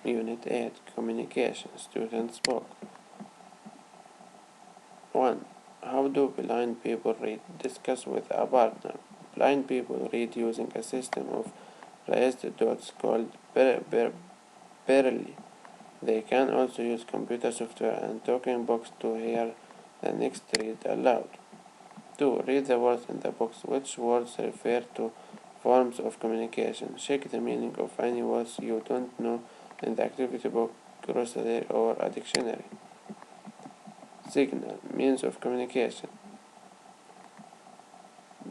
Unit 8 Communication. Student spoke. 1. How do blind people read? Discuss with a partner. Blind people read using a system of raised dots called Braille. They can also use computer software and talking box to hear the next read aloud. 2. Read the words in the box. Which words refer to forms of communication? Check the meaning of any words you don't know in the activity book, glossary, or a dictionary. Signal, means of communication.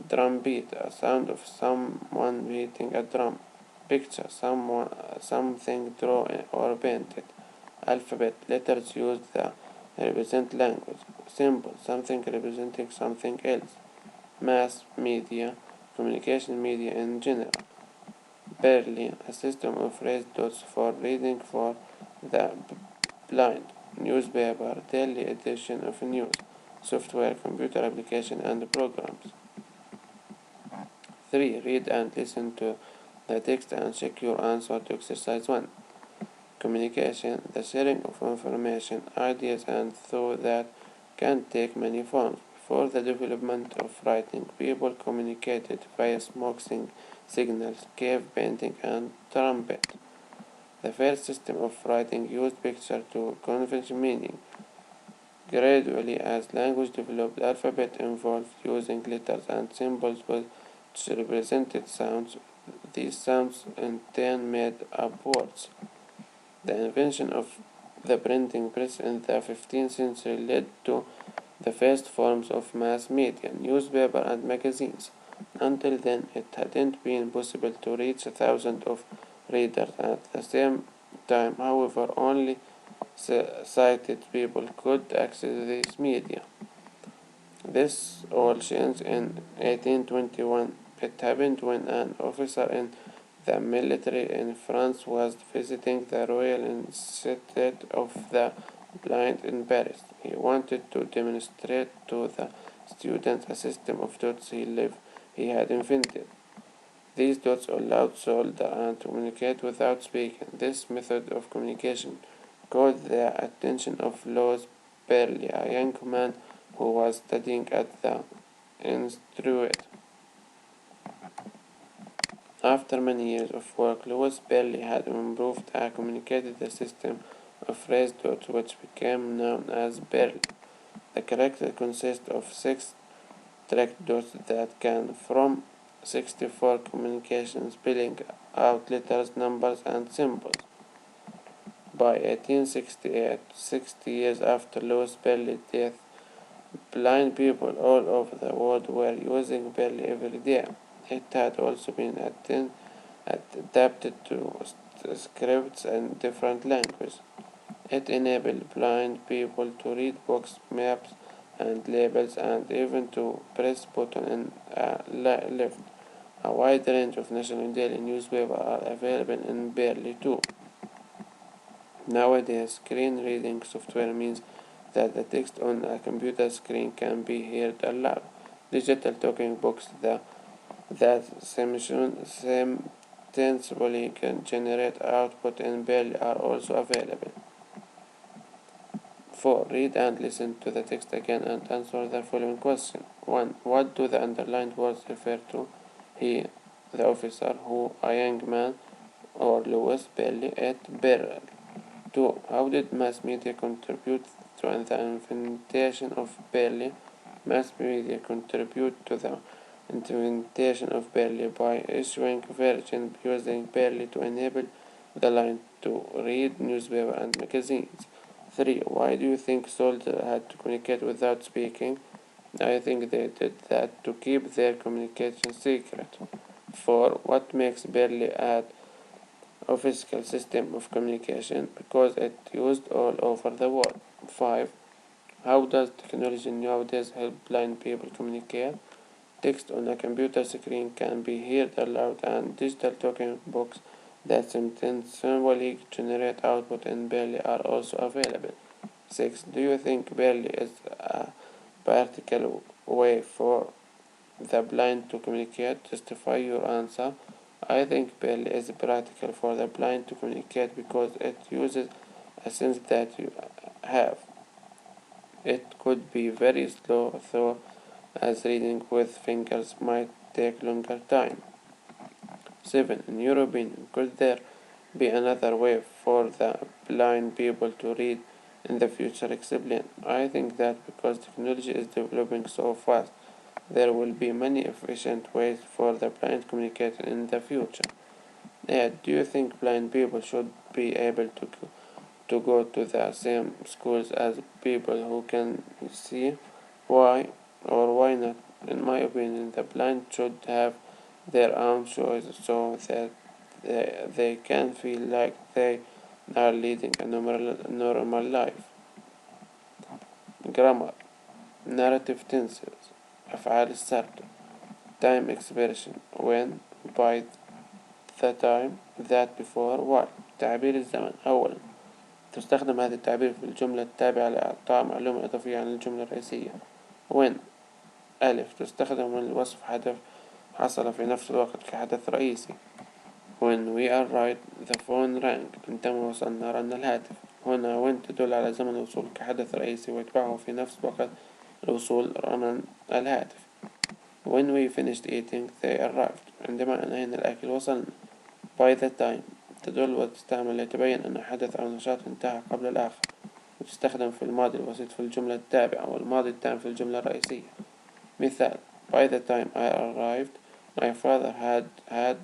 Drum beat, a sound of someone beating a drum. Picture, something drawn or painted. Alphabet, letters used that represent language. Symbol, something representing something else. Mass media, communication media in general. Braille, a system of raised dots for reading for the blind. Newspaper, daily edition of news. Software, computer application and programs. 3. Read and listen to the text and check your answer to exercise 1. Communication, the sharing of information, ideas and thought that can take many forms. Before the development of writing, people communicated via smoke signals, cave painting and trumpet. The first system of writing used picture to convey meaning. Gradually, as language developed, the alphabet evolved using letters and symbols which represented sounds. These sounds in turn made up words. The invention of the printing press in the 15th century led to the first forms of mass media, newspaper and magazines. Until then, it hadn't been possible to reach thousands of readers at the same time. However, only sighted people could access these media. This all changed in 1821. It happened when an officer in the military in France was visiting the Royal Institute of the Blind in Paris. He wanted to demonstrate to the students a system of dots he had invented. These dots allowed soldiers to communicate without speaking. This method of communication caught the attention of Louis Braille, a young man who was studying at the institute. After many years of work, Louis Braille had improved and communicated the system of raised dots which became known as Braille. The character consists of 6 tracked dots that can from 64 communications, spelling out letters, numbers, and symbols. By 1868, 60 years after Louis Braille's death, blind people all over the world were using Braille every day. It had also been adapted to scripts in different languages. It enabled blind people to read books, maps, and labels, and even to press buttons in a lift. A wide range of national daily newspapers are available in Braille too. Nowadays, screen reading software means that the text on a computer screen can be heard aloud. Digital talking books that simultaneously can generate output in Braille are also available. 4. Read and listen to the text again and answer the following question. 1. What do the underlined words refer to? He, the officer, who, a young man, or Louis Braille at Braille. 2. How did mass media contribute to the invention of Braille? Mass media contribute to the invention of Braille by issuing versions using Braille to enable the blind to read newspapers and magazines. 3. Why do you think soldiers had to communicate without speaking? I think they did that to keep their communication secret. 4. What makes Braille a physical system of communication? Because it's used all over the world. 5. How does technology nowadays help blind people communicate? Text on a computer screen can be heard aloud, and digital talking books that simultaneously generate output in Braille are also available. 6. Do you think Braille is a practical way for the blind to communicate? Justify your answer. I think Braille is practical for the blind to communicate because it uses a sense that you have. It could be very slow though, as reading with fingers might take longer time. 7. In your opinion, could there be another way for the blind people to read in the future? Explain. I think that because technology is developing so fast, there will be many efficient ways for the blind to communicate in the future. Do you think blind people should be able to go to the same schools as people who can see? Why or why not? In my opinion, the blind should have their own choice so that they can feel like they are leading a normal life. Grammar, narrative tenses, أفعال السرد, time expression, when, by, the time, that, before, why. تعبير الزمن. أولا، تستخدم هذا التعبير في الجملة التابعة لإعطاء معلومة إضافية عن الجملة الرئيسية. when. ألف، تستخدم لوصف حدث حصل في نفس الوقت كحدث رئيسي. when we arrived the phone rang. عندما وصلنا رن الهاتف. هنا when تدل على زمن الوصول كحدث رئيسي ويتبعه في نفس وقت الوصول رن الهاتف. when we finished eating they arrived. عندما أنهينا الأكل وصلنا. by the time تدل وتستعمل لتبين أن حدث أو نشاط انتهى قبل الآخر، وتستخدم في الماضي البسيط في الجملة التابعة والماضي التام في الجملة الرئيسية. مثال: by the time I arrived my father had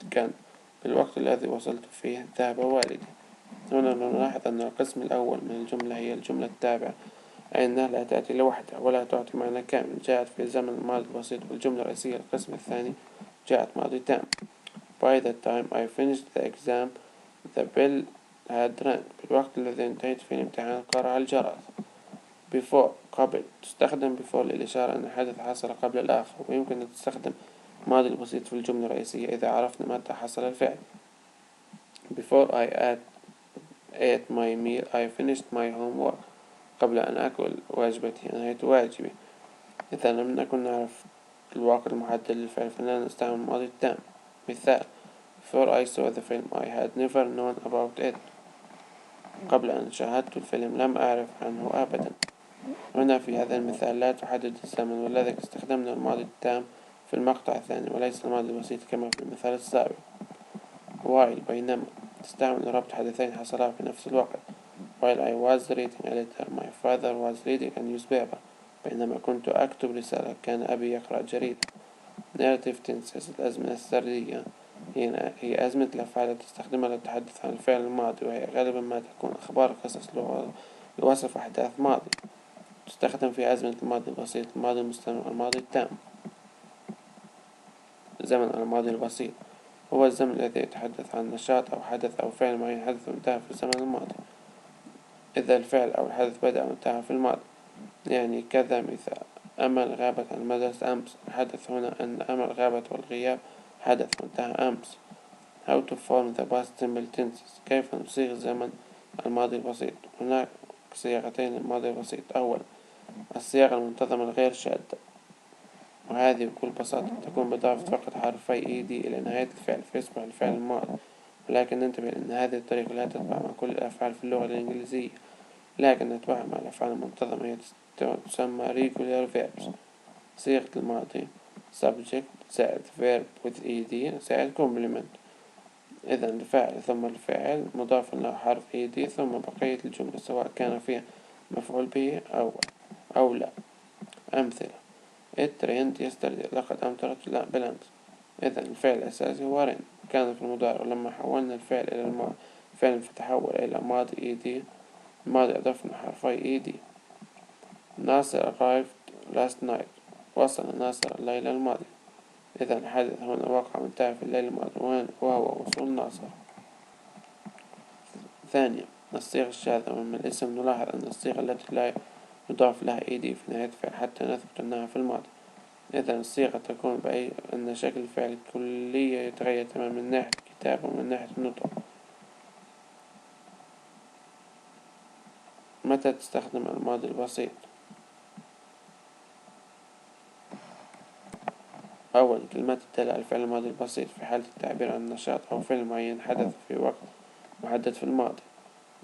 gone. في الوقت الذي وصلت فيه ذهب والدي. هنا نلاحظ أن القسم الأول من الجملة هي الجملة التابعة، أي أنها لا تأتي لوحدها ولا تعطي معنى كامل، جاءت في زمن الماضي البسيط. والجملة الرئيسية القسم الثاني جاءت ماضي تام. by the time I finished the exam the bell had rang. في الوقت الذي انتهيت فيه الامتحان قرع الجرس. before قبل، تستخدم before للإشارة أن الحدث حصل قبل الآخر، ويمكن أن تستخدم ماضي البسيط في الجملة الرئيسية إذا عرفنا متى حصل الفعل. before I ate my meal I finished my homework. قبل أن أكل واجبتي أنهيت واجبي. إذا لم نكن نعرف الوقت المحدد للفعل فإننا نستعمل الماضي التام. مثال: before I saw the film I had never known about it. قبل أن شاهدت الفيلم لم أعرف عنه أبدا. هنا في هذا المثال لا تحدد الزمن، ولذلك استخدمنا الماضي التام في المقطع الثاني وليس الماضي البسيط كما في المثال السابق. while بينما، تستعمل ربط حدثين حصلا في نفس الوقت. while I was reading a letter my father was reading a newspaper. بينما كنت أكتب رسالة كان أبي يقرأ جريدة. narrative tenses الأزمنة السردية هي أزمنة الأفعال التي تستخدمها للتحدث عن الفعل الماضي، وهي غالبا ما تكون أخبار قصص لوصف أحداث ماضي. تستخدم في أزمنة الماضي البسيط، الماضي المستمر، الماضي التام. زمن الماضي البسيط هو الزمن الذي يتحدث عن نشاط أو حدث أو فعل معين حدث وانتهى في الزمن الماضي، إذا الفعل أو الحدث بدأ وانتهى في الماضي. يعني كذا مثال: أمل غابت عن المدرسة أمس. الحدث هنا أن أمل غابت والغياب حدث وانتهى أمس. How to form the past simple tenses. كيف نصيغ زمن الماضي البسيط؟ هناك صيغتين للماضي البسيط. أولا، الصيغة المنتظمة الغير شاذة، وهذه بكل بساطة تكون بإضافة فقط حرفي ed إلى نهاية الفعل فيصبح الفعل الماضي. ولكن ننتبه أن هذه الطريقة لا تتبع مع كل الأفعال في اللغة الإنجليزية، لكن نتبعها مع الأفعال المنتظمة هي تسمى regular verbs. صيغة الماضي subject زائد verb with ed زائد complement. إذا الفاعل ثم الفاعل مضاف له حرف ed ثم بقية الجملة سواء كان فيها مفعول به أو لا. أمثلة: it rained yesterday. لقد أمطرت بالأمس. إذا الفعل الأساسي هو rain كان في المضارع، ولما حولنا الفعل إلى الماضي فعلا فتحول إلى ماضي ed. الماضي أضفنا حرفي ed. ناصر arrived last night. وصل ناصر الليلة الماضية. إذا الحدث هنا وقع وانتهى في الليل الماضي وهو وصول ناصر. ثانيا، الصيغة الشاذة من الاسم. نلاحظ أن الصيغة التي لا يضاف لها ed في نهاية الفعل حتى نثبت أنها في الماضي. إذا الصيغة تكون بأي أن شكل الفعل الكلية يتغير تماما من ناحية الكتابة ومن ناحية النطق. متى تستخدم الماضي البسيط؟ أولا كلمات الدالة على الفعل الماضي البسيط في حالة التعبير عن نشاط أو فعل معين حدث في وقت محدد في الماضي،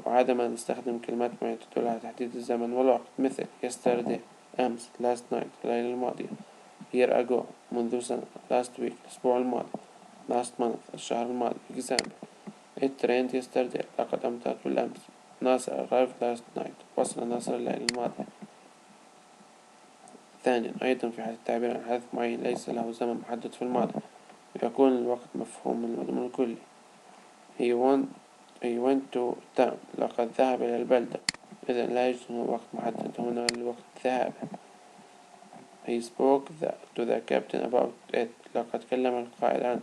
وعادة ما نستخدم كلمات معينة تدل على تحديد الزمن والوقت، مثل yesterday أمس، last night الليلة الماضية، year ago منذ سنة، last week الأسبوع الماضي، last month الشهر الماضي. example: it rained yesterday لقد أمطرت بالأمس. ناصر arrived last night وصل ناصر الليلة الماضية. ثانيا أيضا في حالة التعبير عن حدث معين ليس له زمن محدد في الماضي يكون الوقت مفهوم من المضمون الكلي. he went to town لقد ذهب إلى البلدة، إذا لا يوجد هنا وقت محدد، هنا الوقت الذهاب. he spoke to the captain about it لقد كلم القائد عنه.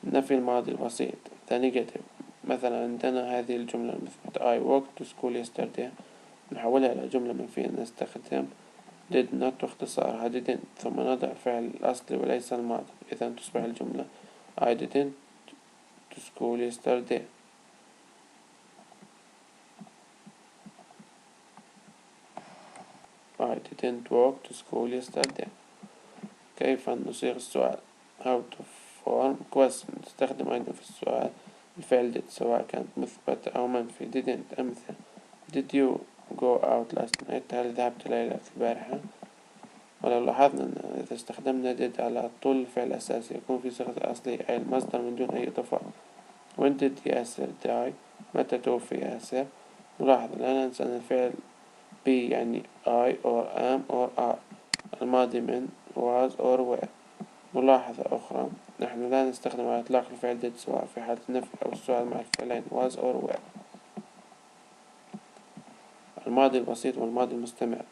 النفي الماضي البسيط the negative، مثلا عندنا هذه الجملة المثبتة I walked to school yesterday، نحولها إلى جملة منفية نستخدم did not واختصارها didn't ثم نضع الفعل الأصلي وليس الماضي، إذا تصبح الجملة I didn't to school yesterday. I didn't walk to school yesterday. كيف نصيغ السؤال؟ how to form question. نستخدم أيضا في السؤال الفعل did سواء كانت مثبتة أو منفي. didn't أمثلة: did you go out last night؟ هل ذهبت ليلة البارحة؟ ولو لاحظنا أن إذا استخدمنا did على طول الفعل الأساسي يكون في صيغة الأصلية أي المصدر من دون أي إضافات. when did ياسر die؟ متى توفي ياسر؟ نلاحظ لا ننسى أن الفعل be يعني I or am or are، الماضي من was or were. ملاحظة أخرى: نحن لا نستخدم على إطلاق الفعل did سواء في حالة النفي أو السؤال مع الفعلين was or were. الماضي البسيط والماضي المستمر.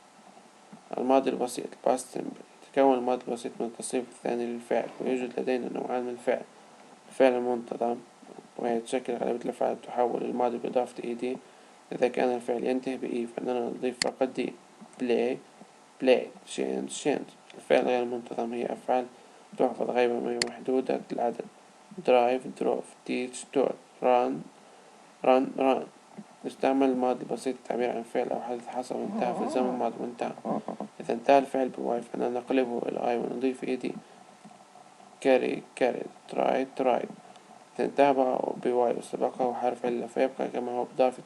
الماضي البسيط past simple. يتكون الماضي البسيط من التصريف الثاني للفعل، ويوجد لدينا نوعان من الفعل: الفعل المنتظم وهي تشكل غالبية الأفعال تحول الماضي بإضافة ed. إذا كان الفعل ينتهي بإي فإننا نضيف فقط دي: play played change. الفعل غير المنتظم هي أفعال تحفظ غير محدودة العدد: drive drove teach taught run. نستعمل الماضي البسيط للتعبير عن فعل أو حدث حصل وانتهى في الزمن الماضي وانتهى. إذا انتهى الفعل بواي فإننا نقلبه إلى I ونضيف ed: carried tried. إذا انتهى بواي وسبقه حرف علة فيبقى كما هو بإضافة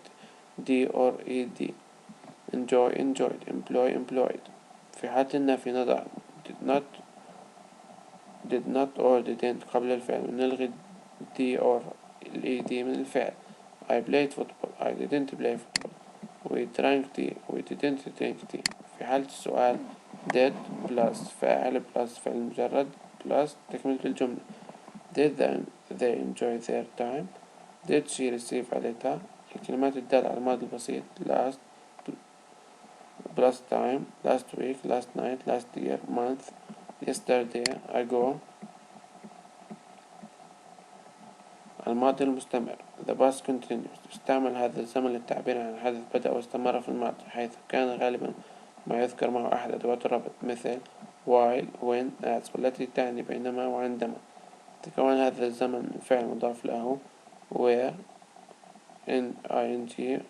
d or ed: enjoyed employed. في حالة النفي نضع did not or didn't قبل الفعل ونلغي d or ed من الفعل. I played football I didn't play football. we drank tea we didn't drink tea. في حالة السؤال did plus فاعل plus فعل مجرد plus تكملة الجملة: did they enjoy their time؟ did she receive a letter؟ الكلمات الدالة على الماضي البسيط last plus time last week last night last year month yesterday ago. الماضي المستمر the past continuous. تستعمل هذا الزمن للتعبير عن حدث بدأ واستمر في الماضي، حيث كان غالبا ما يذكر معه أحد أدوات الربط مثل while when as، والتي تعني بينما وعندما. تكون هذا الزمن من فعل مضاف له where ing،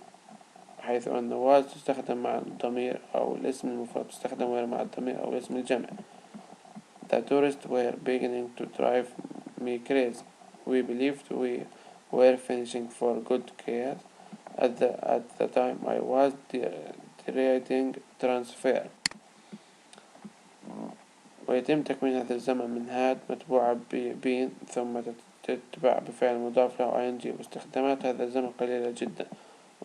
حيث أن was تستخدم مع الضمير أو الاسم المفرد، تستخدم where مع الضمير أو الاسم الجمع. The tourists were beginning to drive me crazy. We believed we were finishing for good care at the time I was deriding transfer. ويتم تكوين هذا الزمن من had متبوعة been ثم تتبع بفعل مضاف له ing. واستخدامات هذا الزمن قليلة جدا،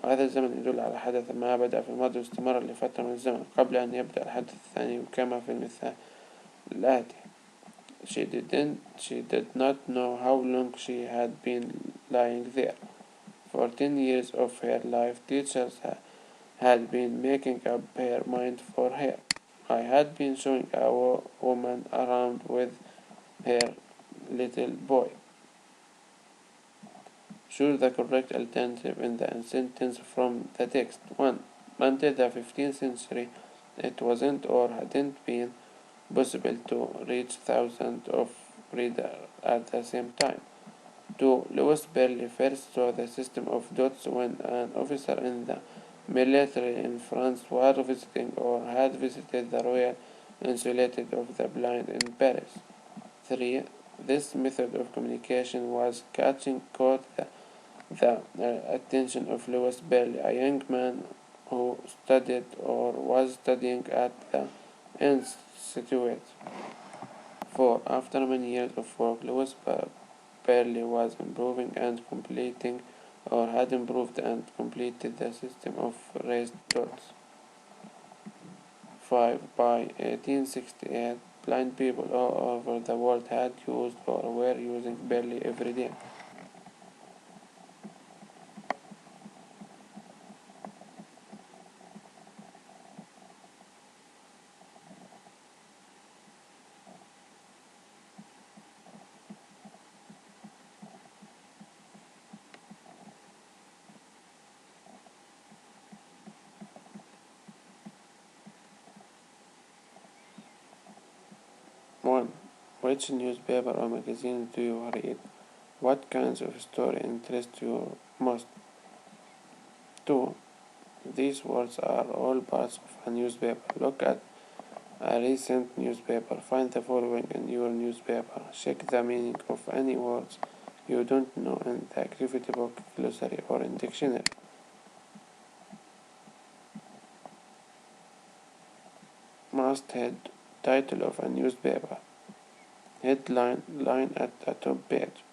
وهذا الزمن يدل على حدث ما بدأ في الماضي واستمر لفترة من الزمن قبل أن يبدأ الحدث الثاني، كما في المثال الآتي: She did not know how long she had been lying there. For 10 years of her life, teachers had been making up her mind for her. I had been showing a woman around with her little boy. Choose the correct alternative in the sentence from the text. 1. Until the 15th century, it wasn't or hadn't been possible to reach thousands of readers at the same time. 2. Louis Burley first saw the system of dots when an officer in the military in France was visiting or had visited the Royal insulated of the blind in Paris. 3. This method of communication was caught the attention of Louis Berley, a young man who studied or was studying at the Institute. 4. After many years of work, Louis Berley was improving and completing or had improved and completed the system of raised dots. 5. By 1868, blind people all over the world had used or were using Berley every day. One. Which newspaper or magazine do you read? What kinds of story interest you most? 2. These words are all parts of a newspaper. Look at a recent newspaper. Find the following in your newspaper. Check the meaning of any words you don't know in the activity book, glossary, or in dictionary. Masthead, title of a newspaper. Headline, line at the top page.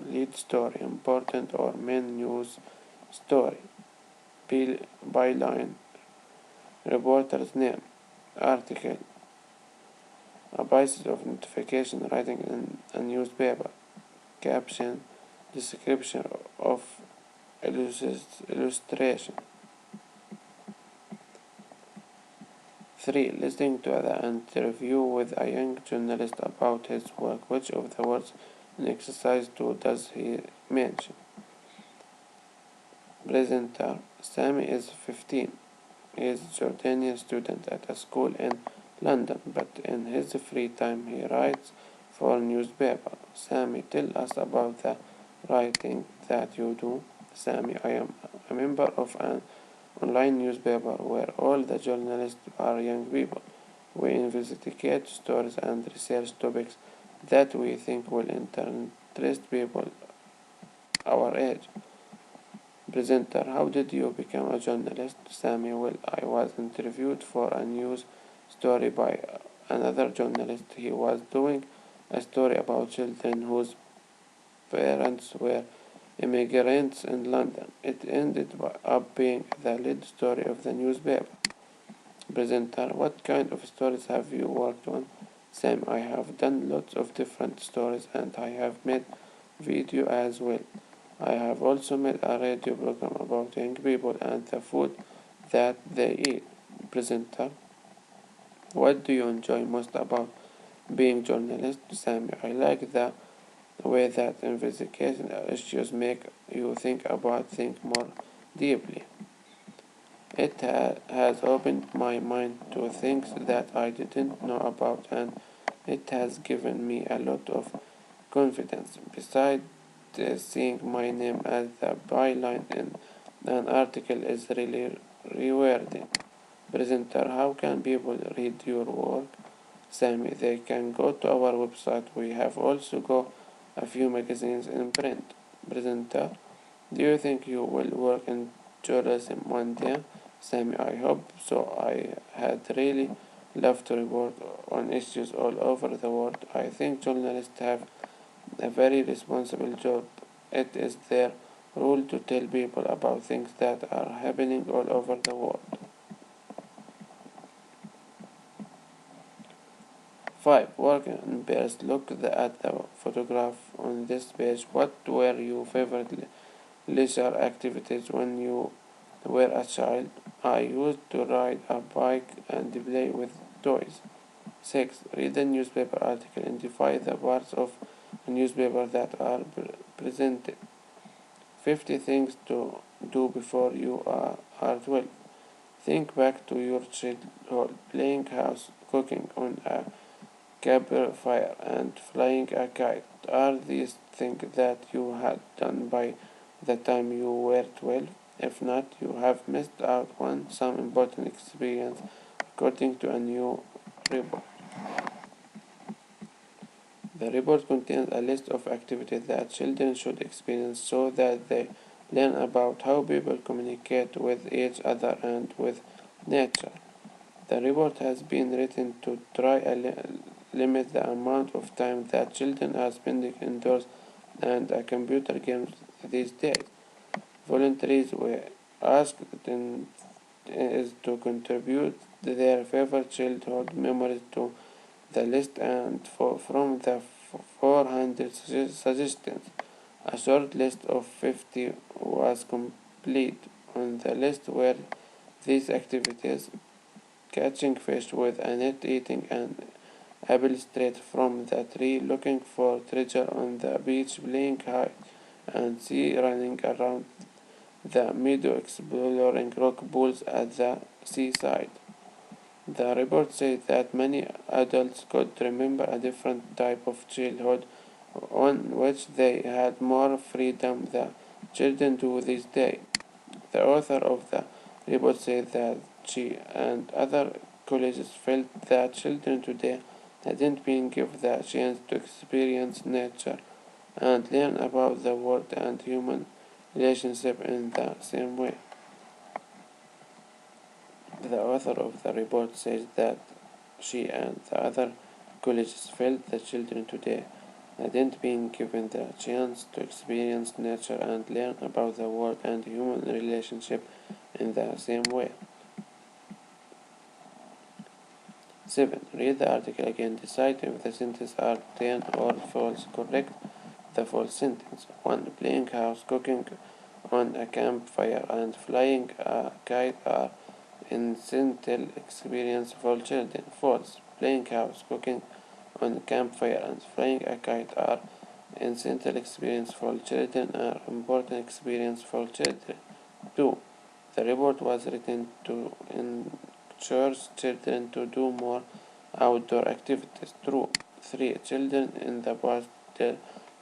Lead story, important or main news story. Byline, reporter's name. Article, a piece of notification writing in a newspaper. Caption, description of illustration. 3. Listening to the interview with a young journalist about his work. Which of the words in exercise 2 does he mention? Presenter. Sami is 15. He is a Jordanian student at a school in London, but in his free time he writes for a newspaper. Sami, tell us about the writing that you do. Sami, I am a member of an online newspaper where all the journalists are young people. We investigate stories and research topics that we think will interest people our age. Presenter, how did you become a journalist? Sami, well, I was interviewed for a news story by another journalist. He was doing a story about children whose parents were immigrants in London. It ended up being the lead story of the newspaper. Presenter, what kind of stories have you worked on? Sam, I have done lots of different stories and I have made video as well. I have also made a radio program about young people and the food that they eat. Presenter, what do you enjoy most about being journalist? Sam, I like the way that investigation issues make you think about things more deeply. It has opened my mind to things that I didn't know about, and it has given me a lot of confidence. Besides, seeing my name as the byline in an article is really rewarding. Presenter, how can people read your work? Sammy, they can go to our website. We have also got a few magazines in print. Presenter, do you think you will work in journalism one day? Sammy, I hope so. I had really loved to report on issues all over the world. I think journalists have a very responsible job. It is their role to tell people about things that are happening all over the world. 5. Work in pairs. Look at the photograph on this page. What were your favorite leisure activities when you were a child? I used to ride a bike and play with toys. 6. Read a newspaper article. Identify the parts of a newspaper that are presented. 50 things to do before you are 12. Think back to your childhood, playing house, cooking on a campfire, and flying a kite. Are these things that you had done by the time you were 12? If not, you have missed out on some important experience according to a new report. The report contains a list of activities that children should experience so that they learn about how people communicate with each other and with nature. The report has been written to try and limit the amount of time that children are spending indoors and computer games these days. Volunteers were asked to contribute their favorite childhood memories to the list, and from the 400 suggestions, a short list of 50 was complete. On the list were these activities: catching fish with a net, eating an apple straight from the tree, looking for treasure on the beach, playing hide and seek, running around the meadow, exploring rock pools at the seaside. The report said that many adults could remember a different type of childhood on which they had more freedom than children do these days. The author of the report said that she and other colleges felt that children today hadn't been given the chance to experience nature and learn about the world and human relationship in the same way. The author of the report says that she and the other colleges felt that children today hadn't been given the chance to experience nature and learn about the world and human relationship in the same way. 7. Read the article again. Decide if the sentences are true or false. Correct the false sentence. 1. Playing house, cooking on a campfire, and flying a kite are incidental experience for children. False. Playing house, cooking on a campfire, and flying a kite are incidental experience for children are important experience for children. 2. The report was written to encourage children to do more outdoor activities. True. 3. Children in the past did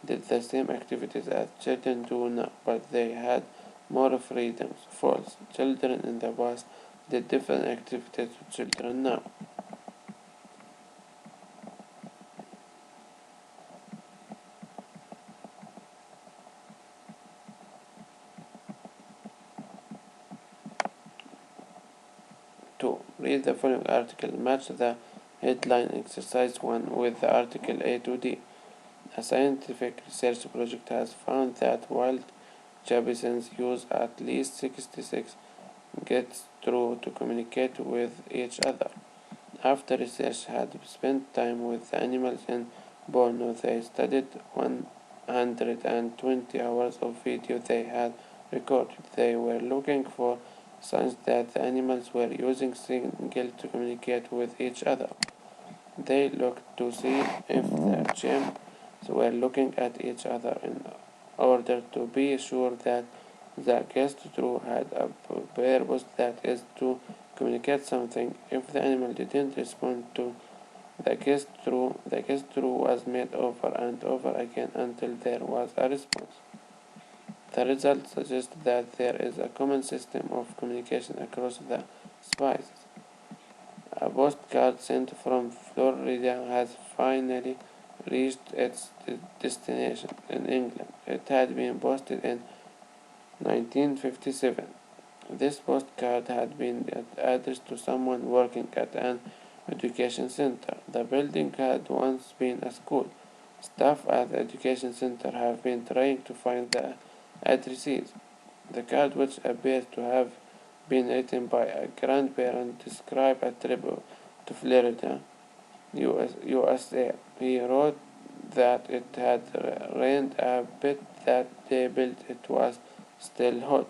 the same activities as children do now, but they had more freedoms. False. Children in the past did different activities to children now. Read the following article. Match the headline exercise 1 with the article A to D. A scientific research project has found that wild jabisons use at least 66 gets through to communicate with each other. After research had spent time with the animals in Borneo, they studied 120 hours of video they had recorded. They were looking for signs that the animals were using signals to communicate with each other. They looked to see if the chimps were looking at each other in order to be sure that the gesture had a purpose, that is, to communicate something. If the animal didn't respond to the gesture was made over and over again until there was a response. The results suggest that there is a common system of communication across the species. A postcard sent from Florida has finally reached its destination in England. It had been posted in 1957. This postcard had been addressed to someone working at an education center. The building had once been a school. Staff at the education center have been trying to find the addressees. The card, which appears to have been written by a grandparent, described a trip to Florida, USA. He wrote that it had rained a bit that day, but it was still hot.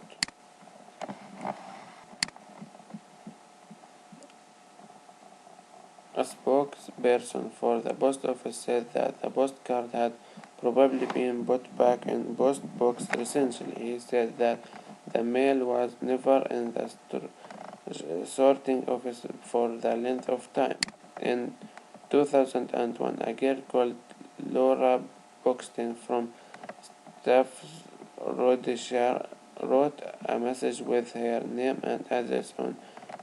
A spokesperson for the post office said that the postcard had probably been put back in post box recently. He said that the mail was never in the sorting office for the length of time. In 2001, a girl called Laura Buxton from Staffordshire wrote a message with her name and address on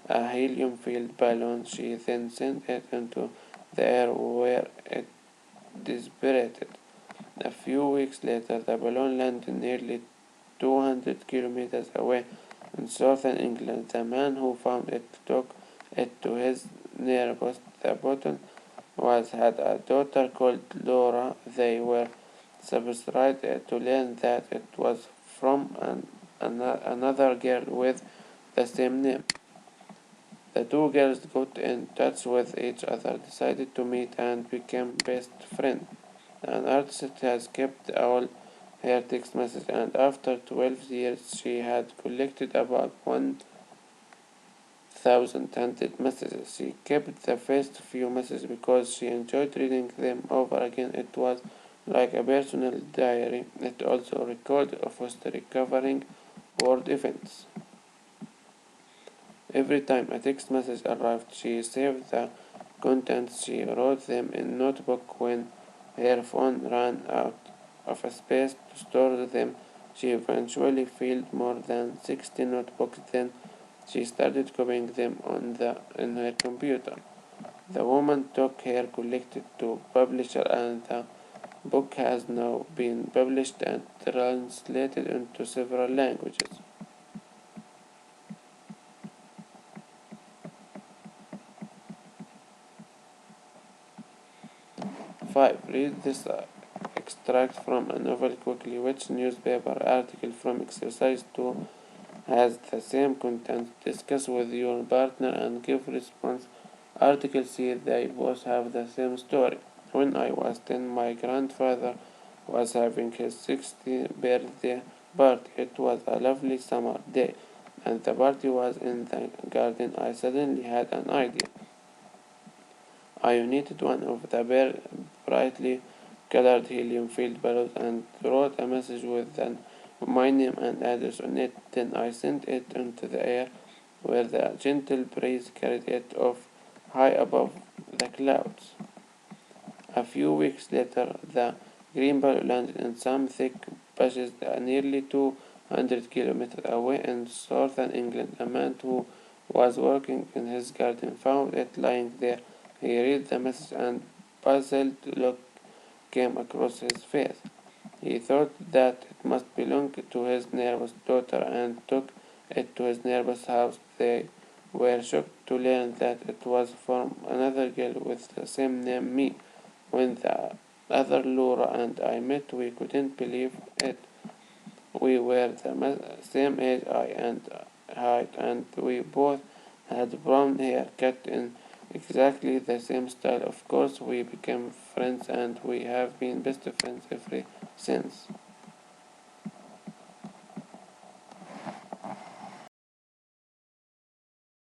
a helium-filled balloon. She then sent it into the air where it dispirited. A few weeks later, the balloon landed nearly 200 kilometers away in southern England. The man who found it took it to his neighbors. The button had a daughter called Laura. They were surprised to learn that it was from another girl with the same name. The two girls got in touch with each other, decided to meet, and became best friends. An artist has kept all her text messages, and after 12 years she had collected about 1,000 handed messages. She kept the first few messages because she enjoyed reading them over again. It was like a personal diary. It also recorded of history covering world events. Every time a text message arrived, she saved the contents. She wrote them in a notebook. When her phone ran out of space to store them, she eventually filled more than 60 notebooks. Then she started copying them in her computer. The woman took her collected to publisher, and the book has now been published and translated into several languages. 5. Read this extract from a novel quickly. Which newspaper article from exercise 2 has the same content? Discuss with your partner and give response. Article C. They both have the same story. When I was 10, my grandfather was having his 60th birthday party. It was a lovely summer day, and the party was in the garden. I suddenly had an idea. I united one of the brightly colored helium-filled balloons and wrote a message with my name and address on it. Then I sent it into the air, where the gentle breeze carried it off high above the clouds. A few weeks later, the green balloon landed in some thick bushes nearly 200 kilometers away in southern England. A man who was working in his garden found it lying there. He read the message, and a puzzled look came across his face. He thought that it must belong to his neighbor's daughter and took it to his neighbor's house. They were shocked to learn that it was from another girl with the same name, me. When the other Laura and I met, we couldn't believe it. We were the same age, I and height, and we both had brown hair cut in exactly the same style. Of course, we became friends, and we have been best friends ever since.